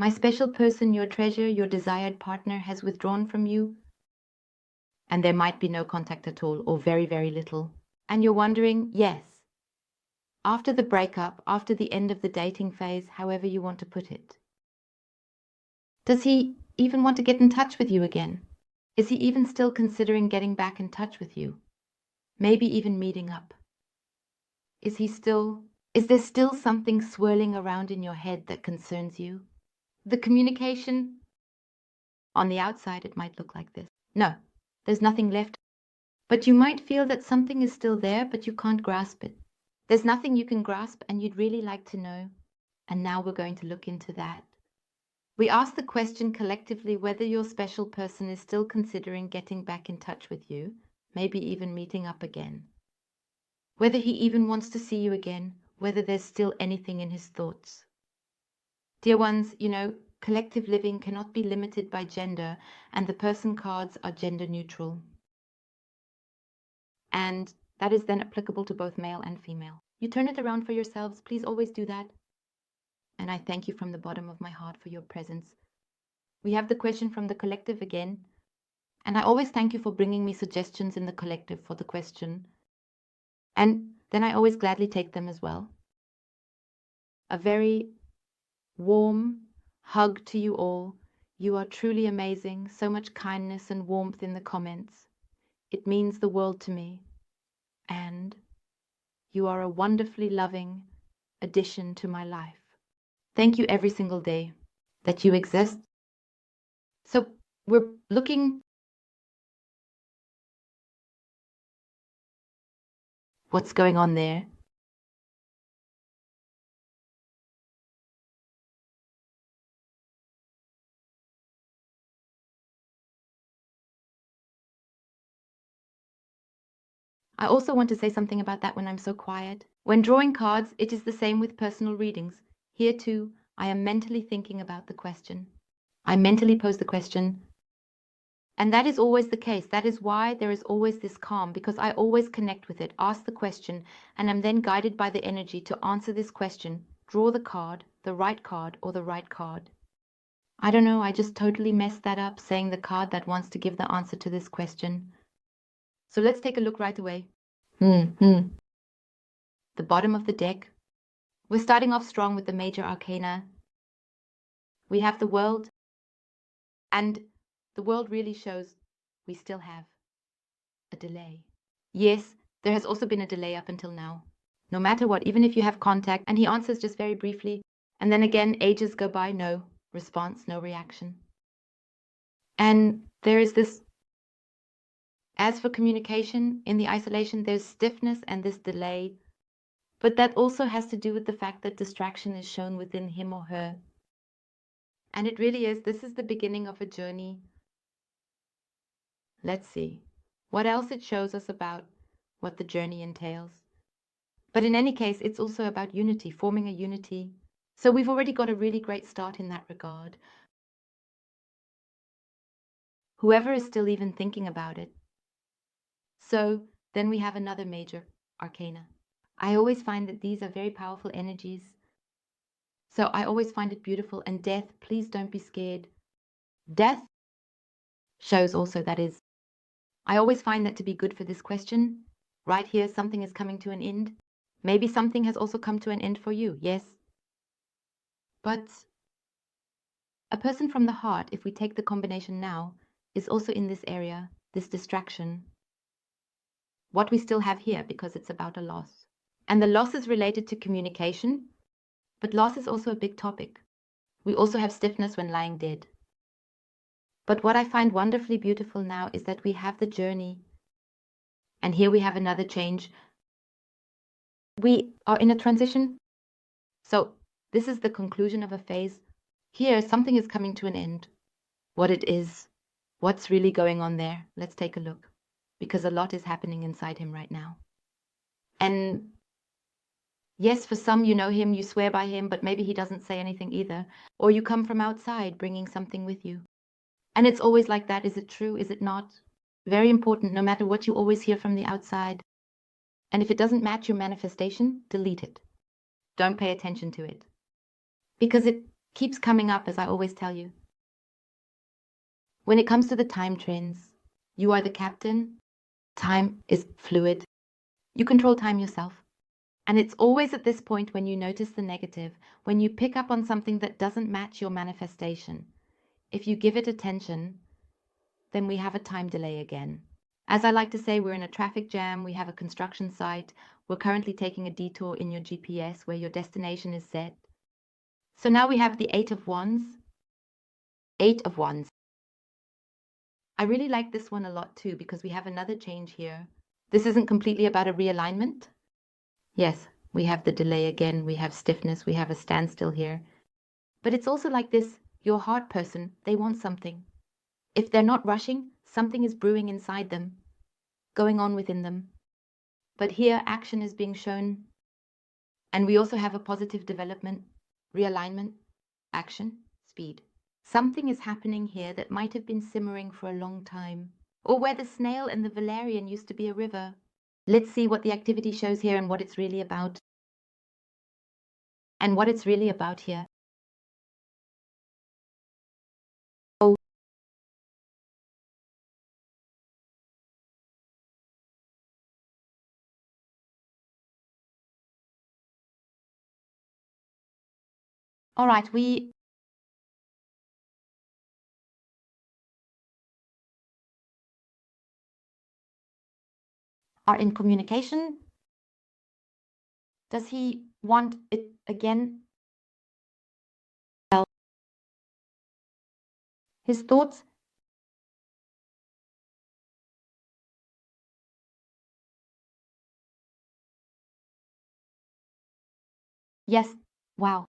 My special person, your treasure, your desired partner has withdrawn from you, and there might be no contact at all, or very, very little. And you're wondering, yes, after the breakup, after the end of the dating phase, however you want to put it, does he even want to get in touch with you again? Is he even still considering getting back in touch with you? Maybe even meeting up? Is there still something swirling around in your head that concerns you? The communication, on the outside, it might look like this. No, there's nothing left. But you might feel that something is still there, but you can't grasp it. There's nothing you can grasp, and you'd really like to know. And now we're going to look into that. We ask the question collectively whether your special person is still considering getting back in touch with you, maybe even meeting up again. Whether he even wants to see you again, whether there's still anything in his thoughts. Dear ones, collective living cannot be limited by gender, and the person cards are gender neutral. And that is then applicable to both male and female. You turn it around for yourselves, please always do that. And I thank you from the bottom of my heart for your presence. We have the question from the collective again. And I always thank you for bringing me suggestions in the collective for the question. And then I always gladly take them as well. A very warm hug to you all. You are truly amazing. So much kindness and warmth in the comments. It means the world to me. And you are a wonderfully loving addition to my life. Thank you every single day that you exist. So we're looking what's going on there. I also want to say something about that when I'm so quiet. When drawing cards, it is the same with personal readings. Here too, I am mentally thinking about the question. I mentally pose the question. And that is always the case. That is why there is always this calm, because I always connect with it, ask the question, and am then guided by the energy to answer this question, draw the card, the right card, or the right card. I don't know, I just totally messed that up, saying the card that wants to give the answer to this question. So let's take a look right away. The bottom of the deck. We're starting off strong with the major arcana. We have the world, and the world really shows we still have a delay. Yes, there has also been a delay up until now. No matter what, even if you have contact, and he answers just very briefly, and then again, ages go by, no response, no reaction. And there is this, as for communication, in the isolation, there's stiffness and this delay. But that also has to do with the fact that distraction is shown within him or her. And it really is, this is the beginning of a journey. Let's see what else it shows us about what the journey entails. But in any case, it's also about unity, forming a unity. So we've already got a really great start in that regard. Whoever is still even thinking about it. So then we have another major arcana. I always find that these are very powerful energies. So I always find it beautiful. And death, please don't be scared. Death shows also that is. I always find that to be good for this question. Right here, something is coming to an end. Maybe something has also come to an end for you, yes. But a person from the heart, if we take the combination now, is also in this area, this distraction. What we still have here, because it's about a loss. And the loss is related to communication, but loss is also a big topic. We also have stiffness when lying dead. But what I find wonderfully beautiful now is that we have the journey. And here we have another change. We are in a transition. So this is the conclusion of a phase. Here, something is coming to an end. What it is, what's really going on there, let's take a look. Because a lot is happening inside him right now. And yes, for some, you know him, you swear by him, but maybe he doesn't say anything either. Or you come from outside bringing something with you. And it's always like that. Is it true? Is it not? Very important, no matter what you always hear from the outside. And if it doesn't match your manifestation, delete it. Don't pay attention to it. Because it keeps coming up, as I always tell you. When it comes to the time trends, you are the captain. Time is fluid. You control time yourself. And it's always at this point when you notice the negative, when you pick up on something that doesn't match your manifestation. If you give it attention, then we have a time delay again. As I like to say, we're in a traffic jam, we have a construction site, we're currently taking a detour in your GPS where your destination is set. So now we have the Eight of Wands. Eight of Wands. I really like this one a lot too because we have another change here. This isn't completely about a realignment. Yes, we have the delay again, we have stiffness, we have a standstill here. But it's also like this, your heart person, they want something. If they're not rushing, something is brewing inside them, going on within them. But here action is being shown. And we also have a positive development, realignment, action, speed. Something is happening here that might have been simmering for a long time, or where the snail and the valerian used to be a river. Let's see what the activity shows here and what it's really about. And what it's really about here. Oh. All right, we are in communication. Does he want it again? Well, his thoughts. Yes, wow.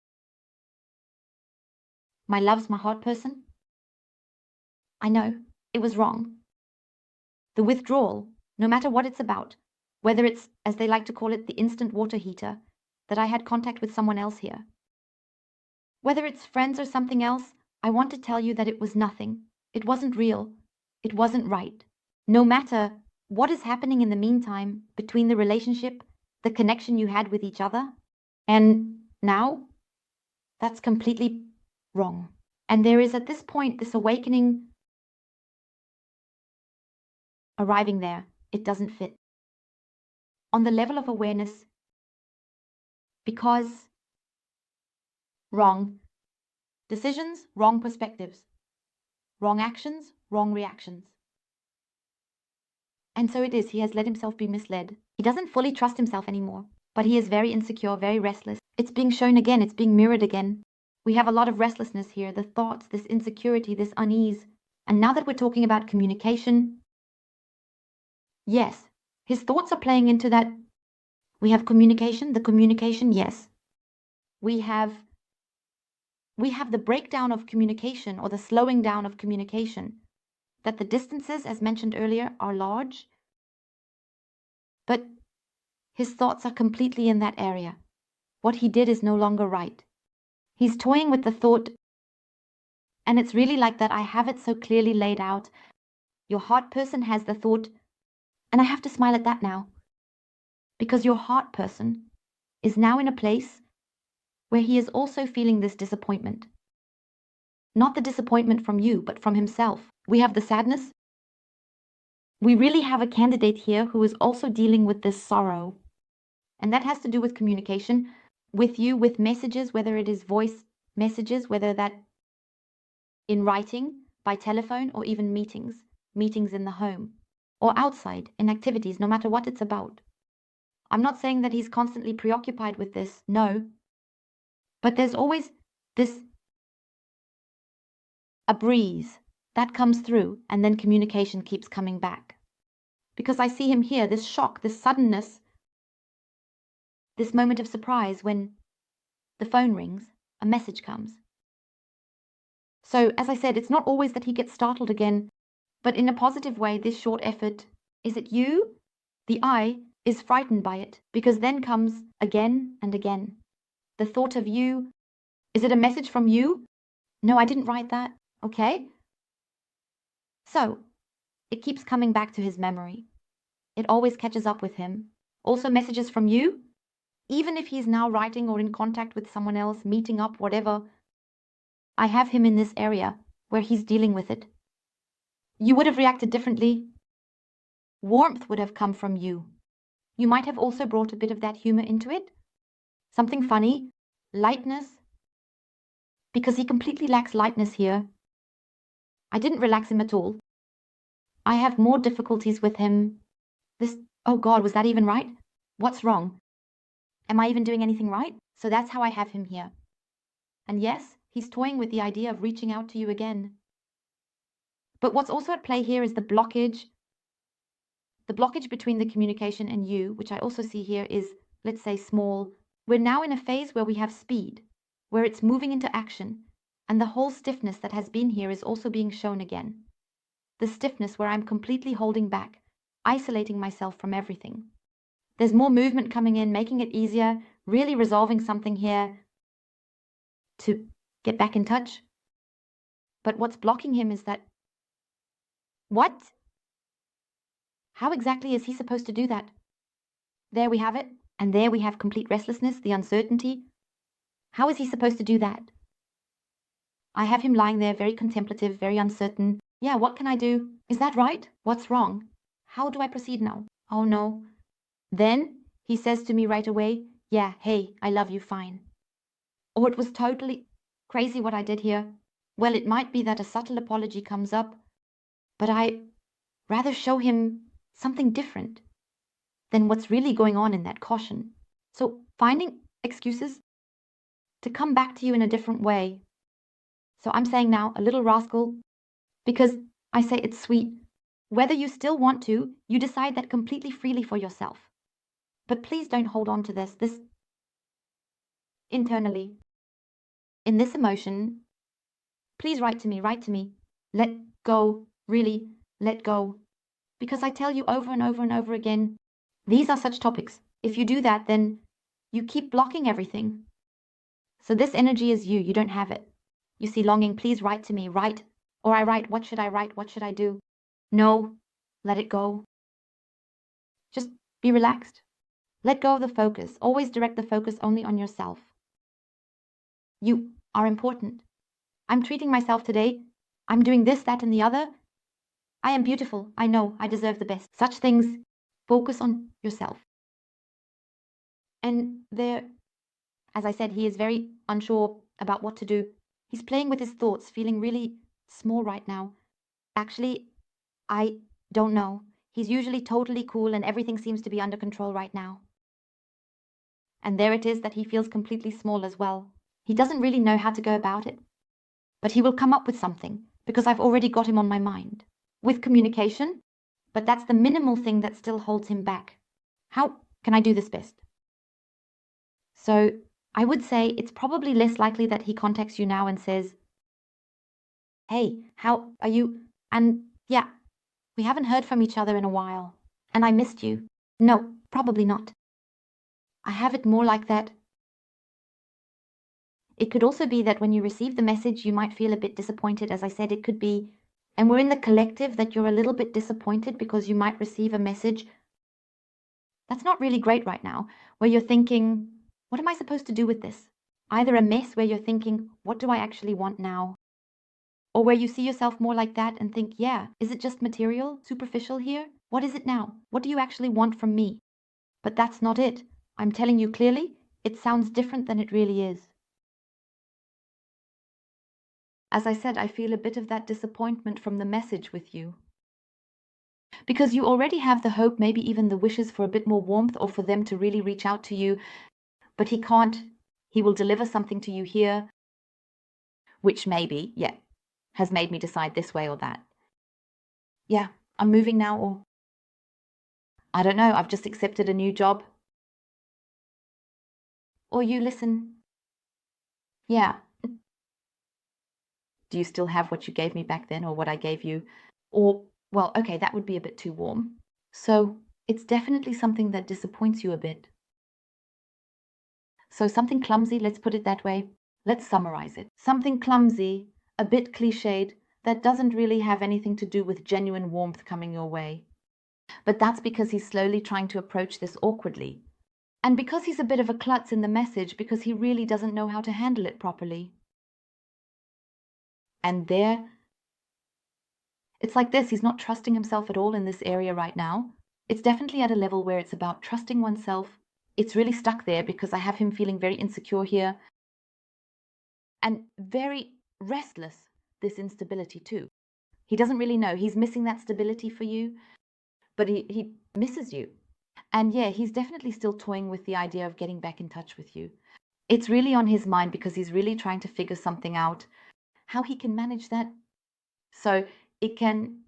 My love's my heart person. I know, it was wrong. The withdrawal, no matter what it's about, whether it's, as they like to call it, the instant water heater, that I had contact with someone else here. Whether it's friends or something else, I want to tell you that it was nothing. It wasn't real. It wasn't right. No matter what is happening in the meantime between the relationship, the connection you had with each other, and now, that's completely wrong. And there is at this point this awakening arriving there. It doesn't fit. On the level of awareness, because wrong decisions, wrong perspectives, wrong actions, wrong reactions. And so it is, he has let himself be misled. He doesn't fully trust himself anymore, but he is very insecure, very restless. It's being shown again, it's being mirrored again. We have a lot of restlessness here, the thoughts, this insecurity, this unease. And now that we're talking about communication, yes, his thoughts are playing into that. We have communication, the communication, yes. We have the breakdown of communication or the slowing down of communication, that the distances, as mentioned earlier, are large, but his thoughts are completely in that area. What he did is no longer right. He's toying with the thought, and it's really like that. I have it so clearly laid out. Your heart person has the thought, and I have to smile at that now, because your heart person is now in a place where he is also feeling this disappointment. Not the disappointment from you, but from himself. We have the sadness. We really have a candidate here who is also dealing with this sorrow. And that has to do with communication with you, with messages, whether it is voice messages, whether that in writing, by telephone, or even meetings in the home, or outside, in activities, no matter what it's about. I'm not saying that he's constantly preoccupied with this, no. But there's always this, a breeze that comes through, and then communication keeps coming back. Because I see him here, this shock, this suddenness, this moment of surprise when the phone rings, a message comes. So, as I said, it's not always that he gets startled again, but in a positive way, this short effort, is it you? The I is frightened by it, because then comes again and again the thought of you. Is it a message from you? No, I didn't write that. Okay. So, it keeps coming back to his memory. It always catches up with him. Also messages from you, even if he's now writing or in contact with someone else, meeting up, whatever. I have him in this area where he's dealing with it. You would have reacted differently. Warmth would have come from you. You might have also brought a bit of that humor into it. Something funny, lightness. Because he completely lacks lightness here. I didn't relax him at all. I have more difficulties with him. Oh God, was that even right? What's wrong? Am I even doing anything right? So that's how I have him here. And yes, he's toying with the idea of reaching out to you again. But what's also at play here is the blockage. The blockage between the communication and you, which I also see here, is, let's say, small. We're now in a phase where we have speed, where it's moving into action, and the whole stiffness that has been here is also being shown again. The stiffness where I'm completely holding back, isolating myself from everything. There's more movement coming in, making it easier, really resolving something here to get back in touch. But what's blocking him is that... What? How exactly is he supposed to do that? There we have it, and there we have complete restlessness, the uncertainty. How is he supposed to do that? I have him lying there, very contemplative, very uncertain. Yeah, what can I do? Is that right? What's wrong? How do I proceed now? Oh no. Then he says to me right away, yeah, hey, I love you, fine. Or it was totally crazy what I did here. Well, it might be that a subtle apology comes up, but I rather show him something different than what's really going on in that caution. So finding excuses to come back to you in a different way. So I'm saying now, a little rascal, because I say it's sweet. Whether you still want to, you decide that completely freely for yourself. But please don't hold on to this internally. In this emotion, please write to me. Let go, really, let go. Because I tell you over and over and over again, these are such topics. If you do that, then you keep blocking everything. So this energy is you don't have it. You see longing, please write to me, write. Or I write, what should I write? What should I do? No, let it go. Just be relaxed. Let go of the focus. Always direct the focus only on yourself. You are important. I'm treating myself today. I'm doing this, that, and the other. I am beautiful. I know. I deserve the best. Such things. Focus on yourself. And there, as I said, he is very unsure about what to do. He's playing with his thoughts, feeling really small right now. Actually, I don't know. He's usually totally cool and everything seems to be under control right now. And there it is that he feels completely small as well. He doesn't really know how to go about it. But he will come up with something, because I've already got him on my mind. With communication, but that's the minimal thing that still holds him back. How can I do this best? So I would say it's probably less likely that he contacts you now and says, hey, how are you? And yeah, we haven't heard from each other in a while, and I missed you. No, probably not. I have it more like that. It could also be that when you receive the message, you might feel a bit disappointed. As I said, it could be, and we're in the collective, that you're a little bit disappointed because you might receive a message that's not really great right now, where you're thinking, what am I supposed to do with this? Either a mess where you're thinking, what do I actually want now? Or where you see yourself more like that and think, yeah, is it just material, superficial here? What is it now? What do you actually want from me? But that's not it. I'm telling you clearly, it sounds different than it really is. As I said, I feel a bit of that disappointment from the message with you. Because you already have the hope, maybe even the wishes for a bit more warmth or for them to really reach out to you, but he can't. He will deliver something to you here, which maybe, yeah, has made me decide this way or that. Yeah, I'm moving now, or I don't know, I've just accepted a new job. Or you listen, yeah. Do you still have what you gave me back then or what I gave you? Or, well, okay, that would be a bit too warm. So it's definitely something that disappoints you a bit. So something clumsy, let's put it that way. Let's summarize it. Something clumsy, a bit cliched, that doesn't really have anything to do with genuine warmth coming your way. But that's because he's slowly trying to approach this awkwardly. And because he's a bit of a klutz in the message, because he really doesn't know how to handle it properly. And there, it's like this. He's not trusting himself at all in this area right now. It's definitely at a level where it's about trusting oneself. It's really stuck there because I have him feeling very insecure here and very restless, this instability too. He doesn't really know. He's missing that stability for you, but he misses you. And yeah, he's definitely still toying with the idea of getting back in touch with you. It's really on his mind because he's really trying to figure something out, how he can manage that. So it can,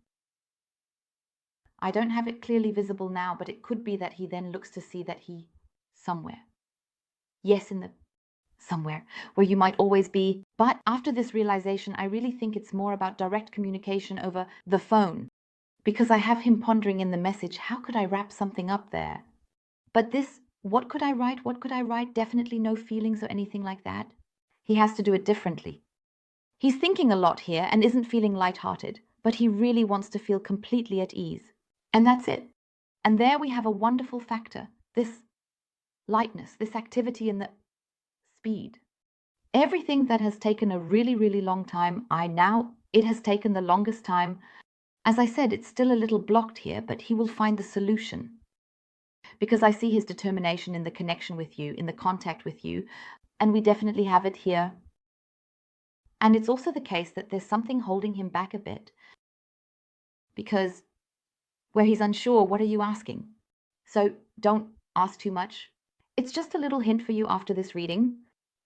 I don't have it clearly visible now, but it could be that he then looks to see that he somewhere. Yes, in the somewhere where you might always be. But after this realization, I really think it's more about direct communication over the phone, because I have him pondering in the message, how could I wrap something up there? But this, what could I write? What could I write? Definitely no feelings or anything like that. He has to do it differently. He's thinking a lot here and isn't feeling lighthearted, but he really wants to feel completely at ease. And that's it. And there we have a wonderful factor, this lightness, this activity in the speed. Everything that has taken a really, really long time, it has taken the longest time. As I said, it's still a little blocked here, but he will find the solution. Because I see his determination in the connection with you, in the contact with you, and we definitely have it here. And it's also the case that there's something holding him back a bit. Because where he's unsure, what are you asking? So don't ask too much. It's just a little hint for you after this reading.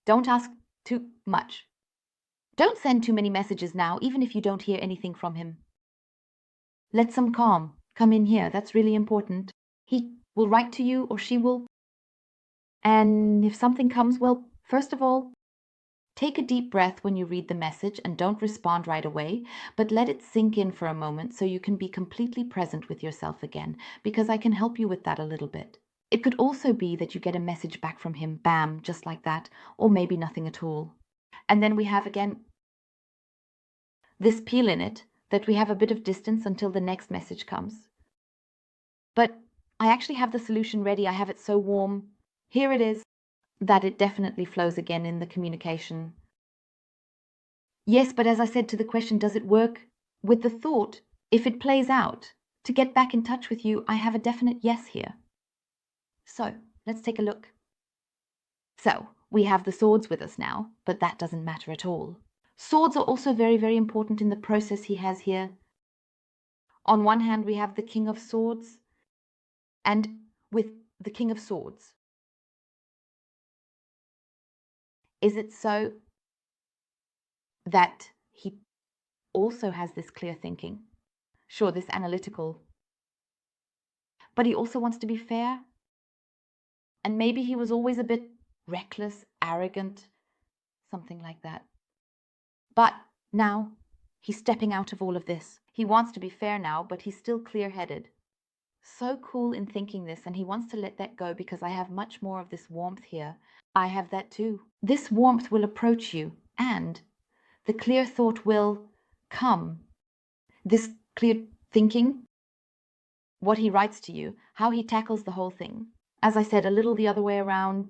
Don't ask too much. Don't send too many messages now, even if you don't hear anything from him. Let some calm come in here. That's really important. He will write to you or she will. And if something comes, well, first of all, take a deep breath when you read the message and don't respond right away, but let it sink in for a moment so you can be completely present with yourself again, because I can help you with that a little bit. It could also be that you get a message back from him, bam, just like that, or maybe nothing at all. And then we have again this peel in it, that we have a bit of distance until the next message comes. But I actually have the solution ready. I have it so warm. Here it is, that it definitely flows again in the communication. Yes, but as I said to the question, does it work with the thought, if it plays out, to get back in touch with you, I have a definite yes here. So let's take a look. So we have the swords with us now, but that doesn't matter at all. Swords are also very, very important in the process he has here. On one hand, we have the King of Swords, and with the King of Swords, is it so that he also has this clear thinking? Sure, this analytical, but he also wants to be fair. And maybe he was always a bit reckless, arrogant, something like that. But now he's stepping out of all of this. He wants to be fair now, but he's still clear-headed. So cool in thinking this, and he wants to let that go because I have much more of this warmth here. I have that too. This warmth will approach you, and the clear thought will come. This clear thinking, what he writes to you, how he tackles the whole thing. As I said, a little the other way around.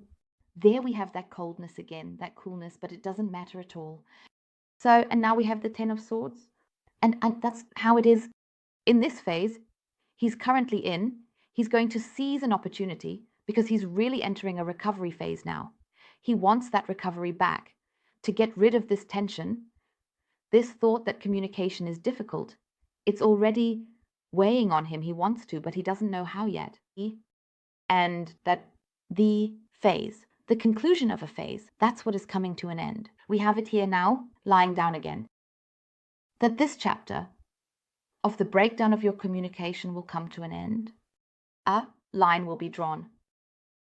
There we have that coldness again, that coolness, but it doesn't matter at all. So, and now we have the Ten of Swords. And that's how it is in this phase. He's currently in. He's going to seize an opportunity because he's really entering a recovery phase now. He wants that recovery back to get rid of this tension, this thought that communication is difficult. It's already weighing on him. He wants to, but he doesn't know how yet. And that the phase, the conclusion of a phase, that's what is coming to an end. We have it here now, lying down again. That this chapter of the breakdown of your communication will come to an end. A line will be drawn.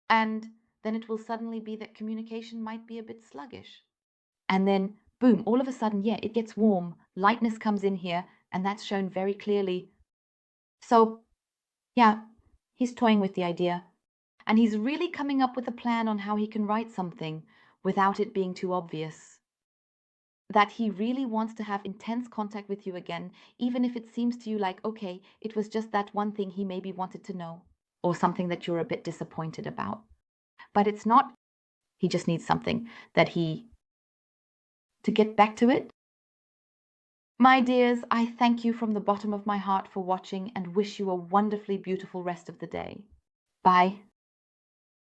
And then it will suddenly be that communication might be a bit sluggish. And then, boom, all of a sudden, yeah, it gets warm. Lightness comes in here, and that's shown very clearly. So, yeah, he's toying with the idea. And he's really coming up with a plan on how he can write something without it being too obvious. That he really wants to have intense contact with you again, even if it seems to you like, okay, it was just that one thing he maybe wanted to know, or something that you're a bit disappointed about. But it's not. He just needs something to get back to it. My dears, I thank you from the bottom of my heart for watching and wish you a wonderfully beautiful rest of the day. Bye.